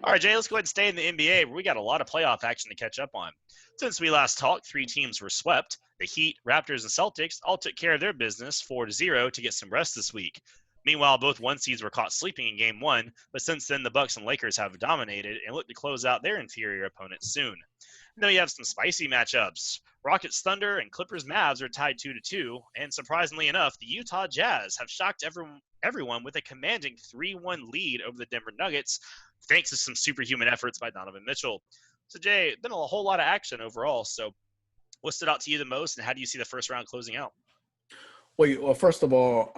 All right, Jay, let's go ahead and stay in the NBA, where we got a lot of playoff action to catch up on. Since we last talked, three teams were swept. The Heat, Raptors, and Celtics all took care of their business 4-0 to get some rest this week. Meanwhile, both one seeds were caught sleeping in game one, but since then the Bucks and Lakers have dominated and look to close out their inferior opponents soon. And then we have some spicy matchups. Rockets Thunder and Clippers Mavs are tied 2-2, and surprisingly enough, the Utah Jazz have shocked everyone with a commanding 3-1 lead over the Denver Nuggets, thanks to some superhuman efforts by Donovan Mitchell. So, Jay, been a whole lot of action overall. So, what stood out to you the most, and how do you see the first round closing out? Well, first of all,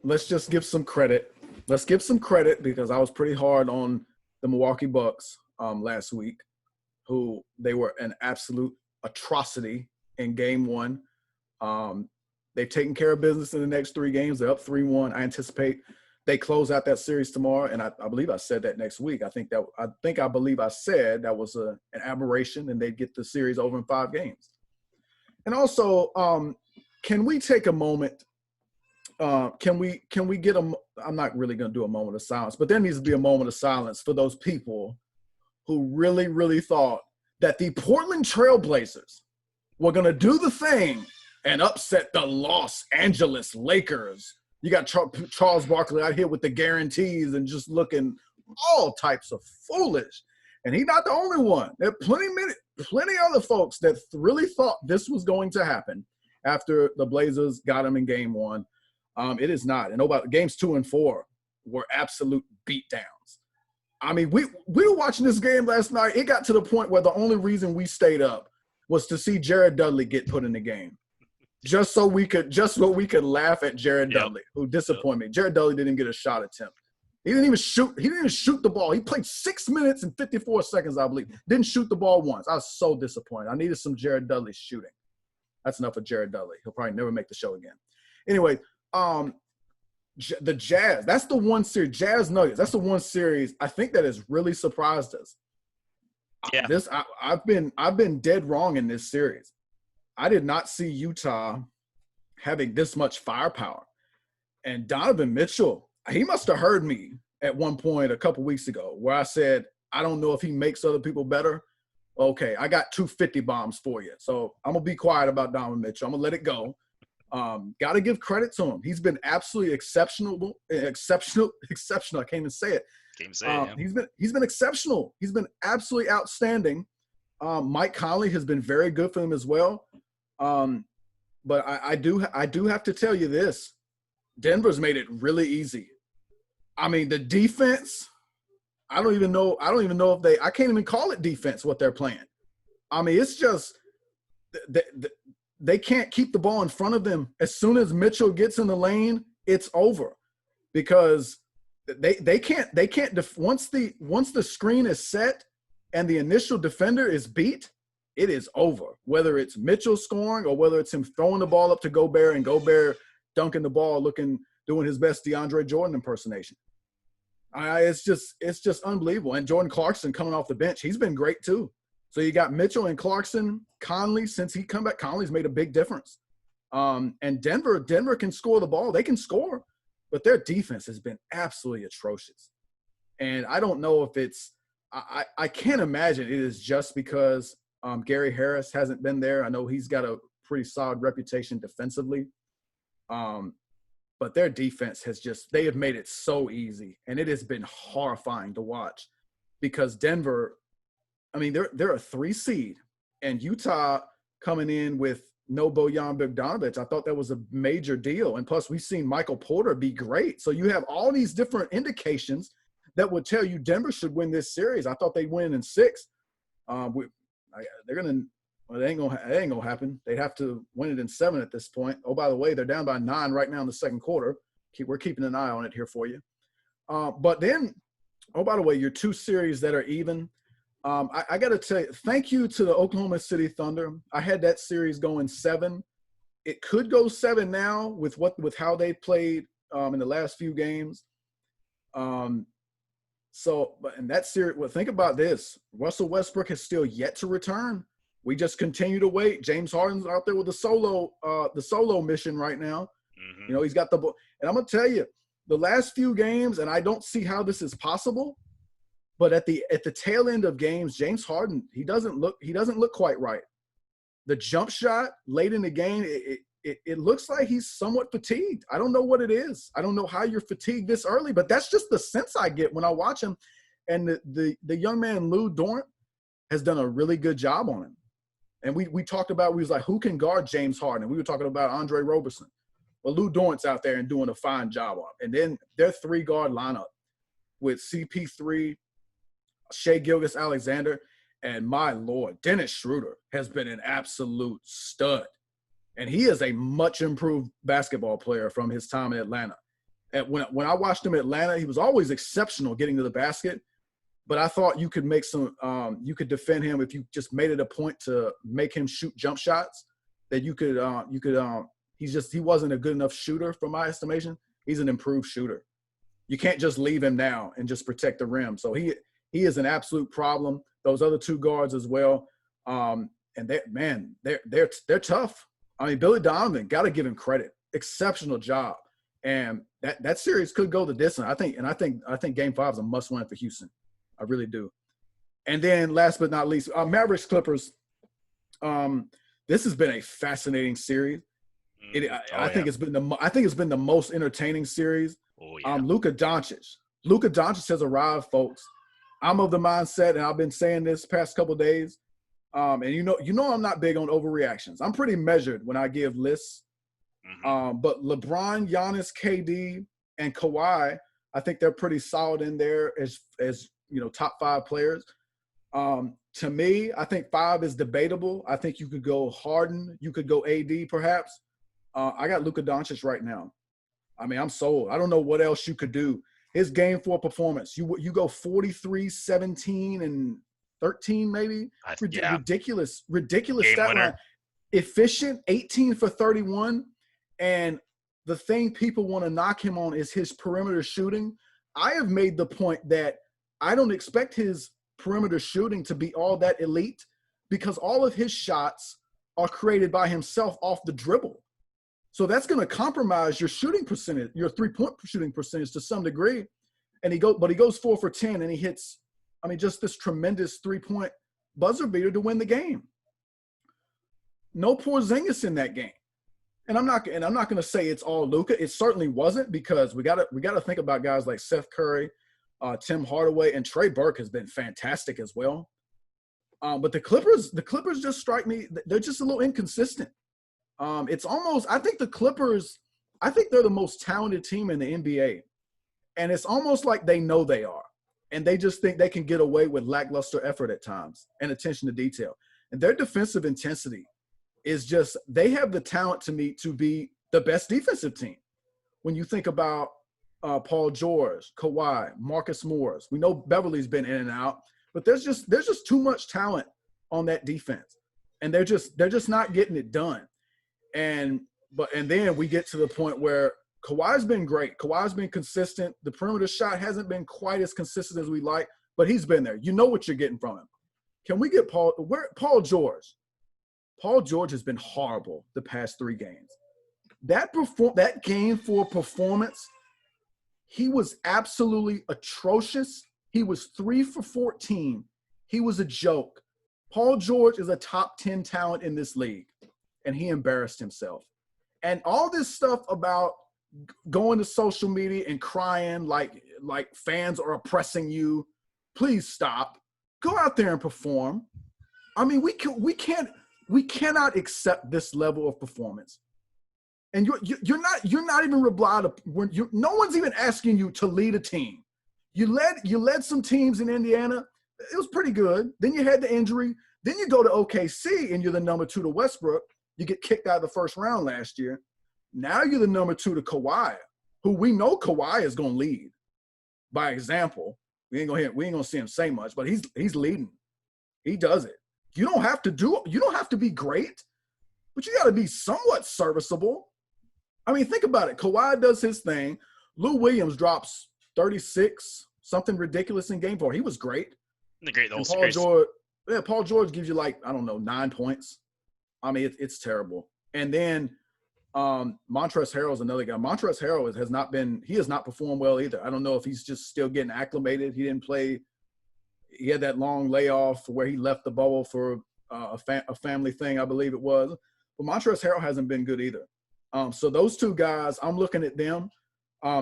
let's just give some credit. Let's give some credit because I was pretty hard on the Milwaukee Bucks last week, who they were an absolute atrocity in game one. They've taken care of business in the next three games. They're up 3-1. I anticipate they close out that series tomorrow, and I believe I said that next week. I believe I said that was an aberration, and they'd get the series over in 5 games. And also, can we take a moment? Can we get a? I'm not really going to do a moment of silence, but there needs to be a moment of silence for those people who really, really thought that the Portland Trailblazers were going to do the thing and upset the Los Angeles Lakers. You got Charles Barkley out here with the guarantees and just looking all types of foolish. And he's not the only one. There are plenty other folks that really thought this was going to happen after the Blazers got him in game one. It is not. And games 2 and 4 were absolute beatdowns. I mean, we were watching this game last night. It got to the point where the only reason we stayed up was to see Jared Dudley get put in the game. Just so we could laugh at Jared Dudley, who disappointed me. Jared Dudley didn't get a shot attempt. He didn't even shoot the ball. He played 6 minutes and 54 seconds, I believe. Didn't shoot the ball once. I was so disappointed. I needed some Jared Dudley shooting. That's enough of Jared Dudley. He'll probably never make the show again. Anyway, the Jazz, that's the one series, Jazz Nuggets, that's the one series I think that has really surprised us. Yeah. I've been dead wrong in this series. I did not see Utah having this much firepower. And Donovan Mitchell, he must have heard me at one point a couple weeks ago where I said, I don't know if he makes other people better. Okay, I got 250 bombs for you. So I'm going to be quiet about Donovan Mitchell. I'm going to let it go. Got to give credit to him. He's been absolutely exceptional. I can't even say it. He's been exceptional. He's been absolutely outstanding. Mike Conley has been very good for him as well. But I do have to tell you this. Denver's made it really easy. I mean, the defense, I don't even know if I can't even call it defense what they're playing. I mean, it's just they can't keep the ball in front of them. As soon as Mitchell gets in the lane, it's over because they can't once the screen is set and the initial defender is beat, it is over. Whether it's Mitchell scoring or whether it's him throwing the ball up to Gobert and Gobert dunking the ball, doing his best DeAndre Jordan impersonation. It's just unbelievable. And Jordan Clarkson coming off the bench, he's been great too. So you got Mitchell and Clarkson. Conley, since he come back, Conley's made a big difference. And Denver can score the ball. They can score, but their defense has been absolutely atrocious. And I don't know if it's I can't imagine it is just because Gary Harris hasn't been there. I know he's got a pretty solid reputation defensively. But their defense they have made it so easy. And it has been horrifying to watch because Denver, I mean, they're a 3 seed, and Utah coming in with no Bojan Bogdanovic. I thought that was a major deal. And plus, we've seen Michael Porter be great. So you have all these different indications that would tell you Denver should win this series. I thought they'd win in 6. It ain't gonna happen. They'd have to win it in 7 at this point. Oh, by the way, they're down by 9 right now in the second quarter. We're keeping an eye on it here for you. But then, oh, by the way, your 2 series that are even. I got to tell you, thank you to the Oklahoma City Thunder. I had that series going 7. It could go 7 now with how they played in the last few games. And that series, well, think about this. Russell Westbrook has still yet to return. We just continue to wait. James Harden's out there with the solo mission right now. Mm-hmm. You know, he's got the ball. And I'm going to tell you, the last few games, and I don't see how this is possible, But at the tail end of games, James Harden, he doesn't look quite right. The jump shot late in the game, it looks like he's somewhat fatigued. I don't know what it is. I don't know how you're fatigued this early, but that's just the sense I get when I watch him. And the young man Lou Dort has done a really good job on him. And we talked about, we was like, who can guard James Harden? And we were talking about Andre Roberson. Well, Lou Dort's out there and doing a fine job on him. And then their 3-guard lineup with CP3, Shea Gilgeous-Alexander, and my Lord, Dennis Schroeder has been an absolute stud. And he is a much improved basketball player from his time in Atlanta. And when I watched him in Atlanta, he was always exceptional getting to the basket. But I thought you could make you could defend him if you just made it a point to make him shoot jump shots. That he wasn't a good enough shooter from my estimation. He's an improved shooter. You can't just leave him now and just protect the rim. So he is an absolute problem. Those other 2 guards as well. And they're tough. I mean, Billy Donovan, got to give him credit. Exceptional job. And that series could go the distance. I think Game 5 is a must-win for Houston. I really do. And then last but not least, Mavericks Clippers. This has been a fascinating series. I think it's been the most entertaining series. Oh, yeah. Luka Doncic has arrived, folks. I'm of the mindset, and I've been saying this past couple of days. And you know I'm not big on overreactions. I'm pretty measured when I give lists. Mm-hmm. But LeBron, Giannis, KD, and Kawhi, I think they're pretty solid in there as top 5 players. To me, I think 5 is debatable. I think you could go Harden, you could go AD perhaps. I got Luka Doncic right now. I mean, I'm sold. I don't know what else you could do. His Game 4 performance, you go 43, 17, and 13 maybe. Ridiculous Game stat winner. line. Efficient, 18 for 31. And the thing people want to knock him on is his perimeter shooting. I have made the point that I don't expect his perimeter shooting to be all that elite because all of his shots are created by himself off the dribble. So that's going to compromise your shooting percentage, your 3-point shooting percentage to some degree. And he goes 4 for 10 and he hits, just this tremendous 3-point buzzer beater to win the game. No Porzingis in that game. And I'm not going to say it's all Luka. It certainly wasn't because we got to think about guys like Seth Curry, Tim Hardaway, and Trey Burke has been fantastic as well. But the Clippers just strike me. They're just a little inconsistent. It's almost, I think they're the most talented team in the NBA. And it's almost like they know they are. And they just think they can get away with lackluster effort at times and attention to detail. And their defensive intensity is just, they have the talent to me to be the best defensive team. When you think about Paul George, Kawhi, Marcus Morris, we know Beverly's been in and out, but there's just too much talent on that defense. And they're just not getting it done. And then we get to the point where Kawhi's been great. Kawhi's been consistent. The perimeter shot hasn't been quite as consistent as we like, but he's been there. You know what you're getting from him. Can we get Paul George? Paul George has been horrible the past 3 games. That Game 4 performance, he was absolutely atrocious. He was 3 for 14. He was a joke. Paul George is a top 10 talent in this league, and he embarrassed himself. And all this stuff about going to social media and crying like fans are oppressing you, please stop. Go out there and perform. I mean, we cannot accept this level of performance. And you're not even no one's even asking you to lead a team. You led some teams in Indiana. It was pretty good. Then you had the injury. Then you go to OKC and you're the number 2 to Westbrook. You get kicked out of the first round last year. Now you're the number 2 to Kawhi, who we know Kawhi is going to lead by example. We ain't gonna see him say much, but he's leading. He does it. You don't have to be great, but you got to be somewhat serviceable. I mean, think about it. Kawhi does his thing. Lou Williams drops 36, something ridiculous in Game 4. He was great. Great the whole series. Paul George gives you 9 points. I mean, it's terrible. And then Montrezl Harrell is another guy. Montrezl Harrell has not performed well either. I don't know if he's just still getting acclimated. He didn't play He had that long layoff where he left the bubble for a family thing, I believe it was. But Montrezl Harrell hasn't been good either. So those two guys, I'm looking at them.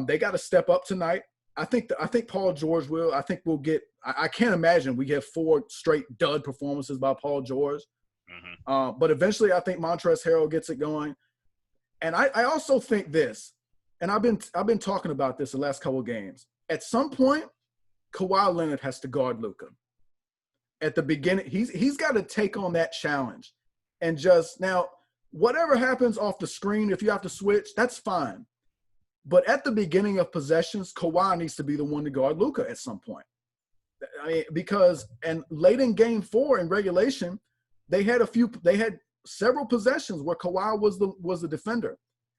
They got to step up tonight. I think Paul George will. I think we'll get. I can't imagine we get 4 straight dud performances by Paul George. Mm-hmm. But eventually, I think Montrezl Harrell gets it going. And I also think this, and I've been talking about this the last couple of games. At some point, Kawhi Leonard has to guard Luka. At the beginning, he's got to take on that challenge. And just now, whatever happens off the screen, if you have to switch, that's fine. But at the beginning of possessions, Kawhi needs to be the one to guard Luka at some point. I mean, because and late in Game 4 in regulation, they had several possessions where Kawhi was the defender,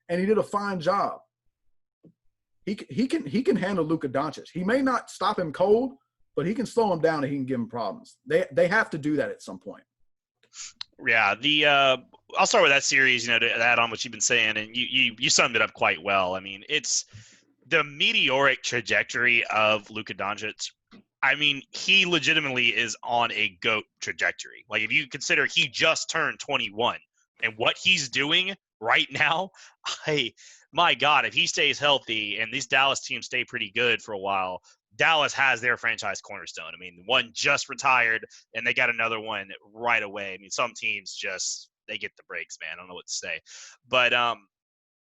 and he did a fine job. He can handle Luka Doncic. He may not stop him cold, but he can slow him down and he can give him problems. They have to do that at some point. Yeah, I'll start with that series, to add on what you've been saying, and you summed it up quite well. I mean, it's the meteoric trajectory of Luka Doncic. I mean, he legitimately is on a GOAT trajectory. Like, if you consider he just turned 21 and what he's doing right now, my God, if he stays healthy and these Dallas teams stay pretty good for a while, Dallas has their franchise cornerstone. I mean, one just retired, and they got another one right away. I mean, some teams just – they get the breaks, man. I don't know what to say. But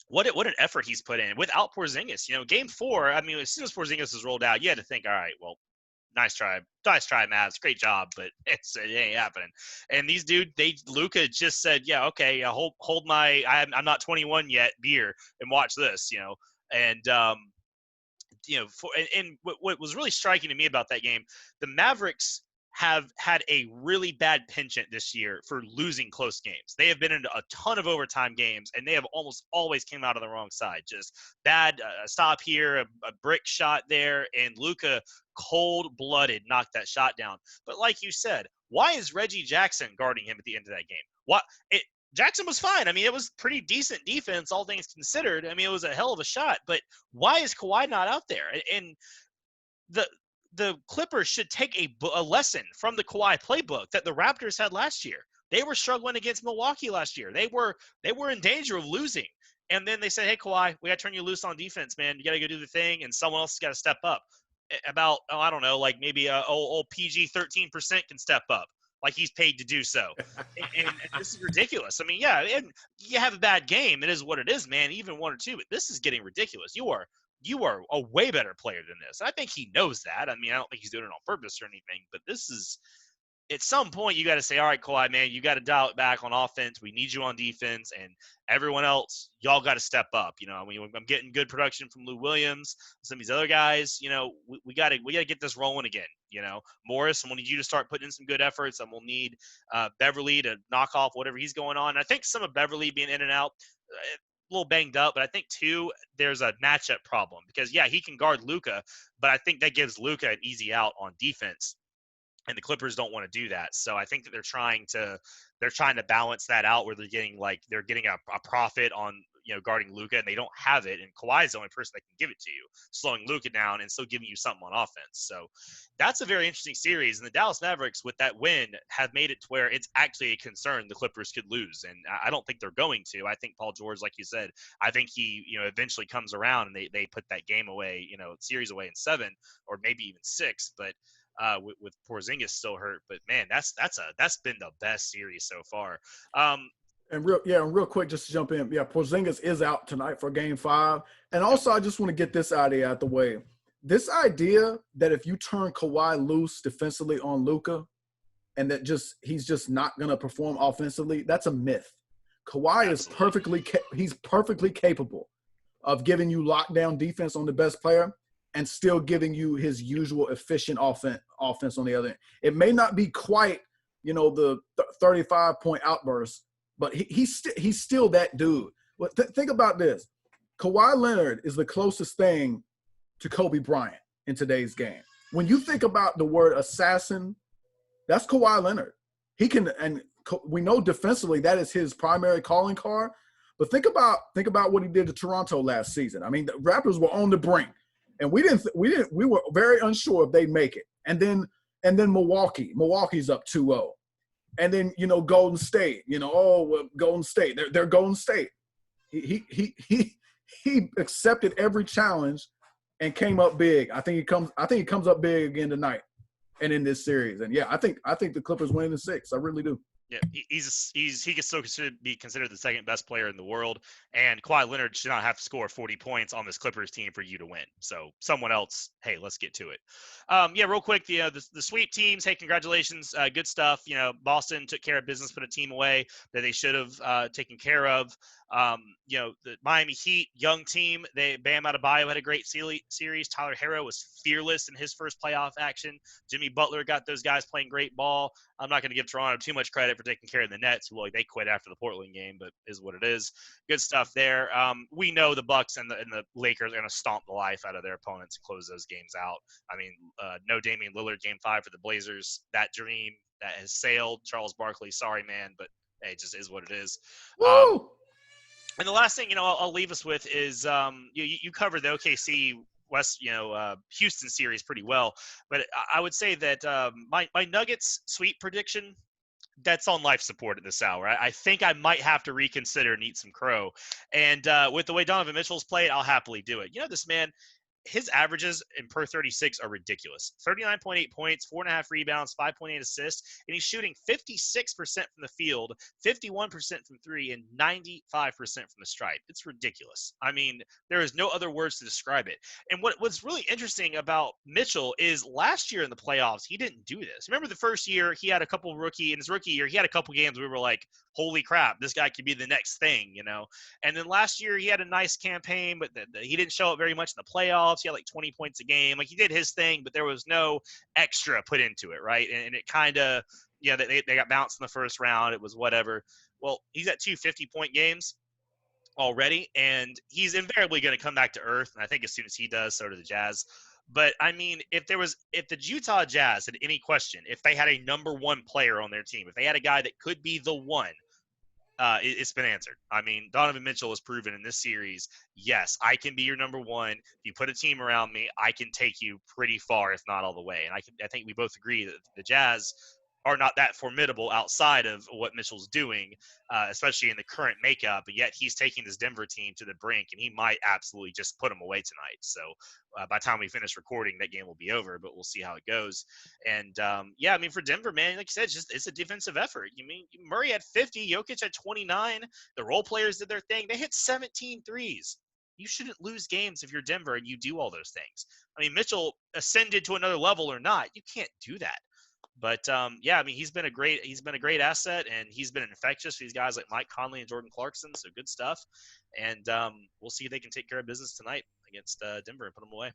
what an effort he's put in without Porzingis. Game 4, I mean, as soon as Porzingis was rolled out, you had to think, all right, well, nice try, Mavs, great job, but it ain't happening. And these Luka just said, yeah, okay, hold my I'm not 21 yet beer and watch this, and what was really striking to me about that game, the Mavericks have had a really bad penchant this year for losing close games. They have been in a ton of overtime games, and they have almost always came out on the wrong side. Just bad stop here, a brick shot there, and Luka cold-blooded knocked that shot down. But like you said, why is Reggie Jackson guarding him at the end of that game? Jackson was fine. I mean, it was pretty decent defense, all things considered. I mean, it was a hell of a shot. But why is Kawhi not out there? And the Clippers should take a lesson from the Kawhi playbook that the Raptors had last year. They were struggling against Milwaukee last year. They were in danger of losing. And then they said, hey, Kawhi, we got to turn you loose on defense, man. You got to go do the thing, and someone else has got to step up. About, I don't know, like maybe old PG 13% can step up. Like he's paid to do so. And this is ridiculous. I mean, yeah, and you have a bad game. It is what it is, man, even 1 or 2. But this is getting ridiculous. You are a way better player than this. I think he knows that. I mean, I don't think he's doing it on purpose or anything. But this is – at some point you got to say, all right, Kawhi, man, you got to dial it back on offense. We need you on defense. And everyone else, y'all got to step up. I mean, I'm getting good production from Lou Williams, some of these other guys. We got to get this rolling again. Morris, I'm going to need you to start putting in some good efforts, and we'll need Beverly to knock off whatever he's going on. And I think some of Beverly being in and out, a little banged up, but I think too there's a matchup problem because he can guard Luka, but I think that gives Luka an easy out on defense. And the Clippers don't want to do that. So I think that they're trying to balance that out where they're getting a profit on, guarding Luka, and they don't have it. And Kawhi is the only person that can give it to you, slowing Luka down and still giving you something on offense. So that's a very interesting series. And the Dallas Mavericks with that win have made it to where it's actually a concern the Clippers could lose. And I don't think they're going to. I think Paul George, like you said, I think he, eventually comes around and they put that game away, series away in 7 or maybe even 6. But with Porzingis still hurt, but man, that's been the best series so far. And real quick, just to jump in, Porzingis is out tonight for Game 5, and also I just want to get this idea out the way. This idea that if you turn Kawhi loose defensively on Luka, and that he's just not going to perform offensively, that's a myth. Kawhi is perfectly capable of giving you lockdown defense on the best player and still giving you his usual efficient offense on the other end. It may not be quite, the 35-point outburst, but he's still that dude. But think about this. Kawhi Leonard is the closest thing to Kobe Bryant in today's game. When you think about the word assassin, that's Kawhi Leonard. We know defensively that is his primary calling card. But think about what he did to Toronto last season. I mean, the Raptors were on the brink. And we were very unsure if they'd make it. And then And then Milwaukee's up 2-0. And then, Golden State, Golden State, they're Golden State. He accepted every challenge and came up big. I think he comes up big again tonight and in this series. And yeah, I think the Clippers win in 6. I really do. Yeah, he can still be considered the second best player in the world, and Kawhi Leonard should not have to score 40 points on this Clippers team for you to win. So someone else, hey, let's get to it. Yeah, real quick, the sweep teams, hey, congratulations, good stuff. Boston took care of business, put a team away that they should have taken care of. The Miami Heat, young team, Bam Adebayo had a great series. Tyler Herro was fearless in his first playoff action. Jimmy Butler got those guys playing great ball. I'm not going to give Toronto too much credit for taking care of the Nets. Well, they quit after the Portland game, but is what it is. Good stuff there. We know the Bucks and the Lakers are going to stomp the life out of their opponents and close those games out. I mean, no Damian Lillard game 5 for the Blazers. That dream that has sailed. Charles Barkley, sorry, man, but hey, it just is what it is. And the last thing, I'll leave us with is you covered the OKC West, Houston series pretty well, but I would say that my Nuggets sweep prediction, that's on life support at this hour. I think I might have to reconsider and eat some crow. And with the way Donovan Mitchell's played, I'll happily do it. This man, his averages in per 36 are ridiculous. 39.8 points, 4.5 rebounds, 5.8 assists, and he's shooting 56% from the field, 51% from 3, and 95% from the stripe. It's ridiculous. I mean, there is no other words to describe it. And what's really interesting about Mitchell is last year in the playoffs, he didn't do this. Remember the first year, he had in his rookie year, he had a couple games where we were like, holy crap, this guy could be the next thing, And then last year, he had a nice campaign, but he didn't show up very much in the playoffs. He had like 20 points a game. Like, he did his thing, but there was no extra put into it, right? And it kind of, they got bounced in the first round. It was whatever. Well, he's at 2 50-point games already, and he's invariably going to come back to earth. And I think as soon as he does, so do the Jazz. But I mean, if the Utah Jazz had any question, if they had a number one player on their team, if they had a guy that could be the one, it's been answered. I mean, Donovan Mitchell has proven in this series, yes, I can be your number one. If you put a team around me, I can take you pretty far, if not all the way. And I think we both agree that the Jazz are not that formidable outside of what Mitchell's doing, especially in the current makeup. But yet he's taking this Denver team to the brink, and he might absolutely just put them away tonight. So by the time we finish recording, that game will be over, but we'll see how it goes. And I mean, for Denver, man, like you said, it's a defensive effort. You mean Murray had 50, Jokic had 29. The role players did their thing. They hit 17 threes. You shouldn't lose games if you're Denver and you do all those things. I mean, Mitchell ascended to another level or not, you can't do that. But I mean, he's been a great asset, and he's been infectious for these guys like Mike Conley and Jordan Clarkson. So good stuff. And we'll see if they can take care of business tonight against Denver and put them away.